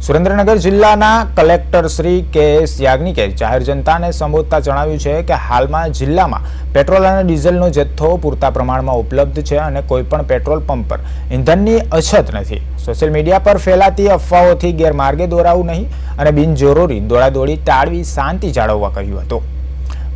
સુરેન્દ્રનગર જિલ્લાના કલેક્ટર શ્રી કે.એસ. યાજ્ઞિકે જાહેર જનતાને સંબોધતા જણાવ્યું છે કે હાલમાં જિલ્લામાં પેટ્રોલ અને ડીઝલનો જથ્થો પૂરતા પ્રમાણમાં ઉપલબ્ધ છે અને કોઈપણ પેટ્રોલ પંપ પર ઇંધણની અછત નથી। સોશિયલ મીડિયા પર ફેલાતી અફવાઓથી ગેરમાર્ગે દોરાવું નહીં અને બિનજરૂરી દોડાદોડી ટાળવી શાંતિ જાળવવા કહ્યું હતું।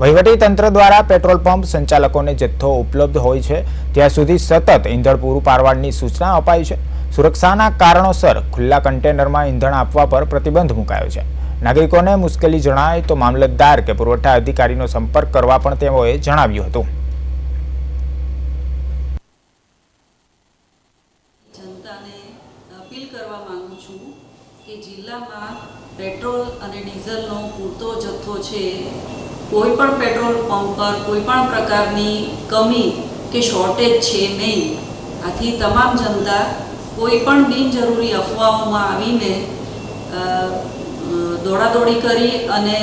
વહીવટી તંત્ર દ્વારા પેટ્રોલ પંપ સંચાલકોને જથ્થો ઉપલબ્ધ હોય છે ત્યાં સુધી સતત ઇંધણ પૂરું પાડવાની સૂચના અપાઈ છે। સુરક્ષાના કારણોસર ખુલ્લા કન્ટેનરમાં ઇંધણ આપવા પર પ્રતિબંધ મુકાયો છે। નાગરિકોને મુશ્કેલી જણાય તો મામલતદાર કે પુરવઠા અધિકારીનો સંપર્ક કરવા પણ તેઓએ જણાવ્યું હતું। જનતાને અપીલ કરવા માંગુ છું કે જિલ્લામાં પેટ્રોલ અને ડીઝલનો પૂરતો જથ્થો છે। કોઈ પણ પેટ્રોલ પંપ પર કોઈ પણ પ્રકારની કમી કે શોર્ટેજ છે નહીં। આથી તમામ જનતા કોઈ પણ બિનજરૂરી અફવાઓમાં આવીને દોડાદોડી કરી અને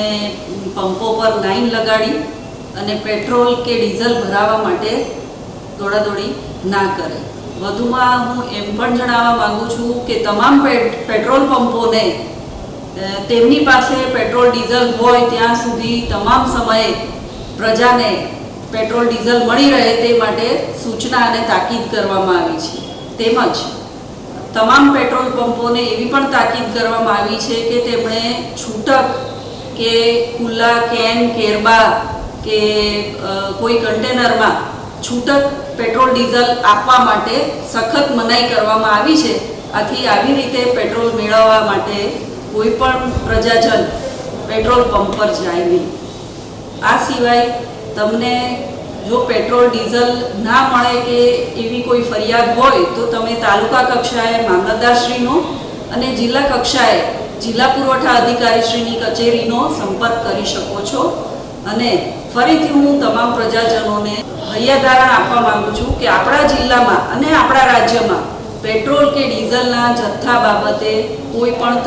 પંપો પર લાઈન લગાડી અને પેટ્રોલ કે ડીઝલ ભરાવવા માટે દોડાદોડી ના કરે। વધુમાં હું એમ પણ જણાવવા માંગુ છું કે તમામ પેટ્રોલ પંપોને તેમની પાસે પેટ્રોલ ડીઝલ હોય ત્યાં સુધી તમામ સમયે પ્રજાને પેટ્રોલ ડીઝલ મળી રહે તે માટે સૂચના અને તાકીદ કરવામાં આવી છે। તેમજ તમામ પેટ્રોલ પંપોને એવી પણ તાકીદ કરવામાં આવી છે કે તેમણે છૂટક કે ખુલ્લા કેન કેરબા કે કોઈ કન્ટેનરમાં છૂટક પેટ્રોલ ડીઝલ આપવા માટે સખત મનાઈ કરવામાં આવી છે। આથી આવી રીતે પેટ્રોલ મેળવવા માટે કોઈ પણ પ્રજાજન પેટ્રોલ પંપ પર જાય નહીં। આ સિવાય તમને જો પેટ્રોલ ડીઝલ ના મળે કે એવી કોઈ ફરિયાદ હોય તો તમે તાલુકા કક્ષાએ મામલતદારશ્રીનો અને જિલ્લા કક્ષાએ જિલ્લા પુરવઠા અધિકારીશ્રીની કચેરીનો સંપર્ક કરી શકો છો। અને ફરીથી હું તમામ પ્રજાજનોને હૈયાધારણ આપવા માંગુ છું કે આપણા જિલ્લામાં અને આપણા રાજ્યમાં પેટ્રોલ કે ડીઝલના જથ્થા બાબતે કોઈ પણ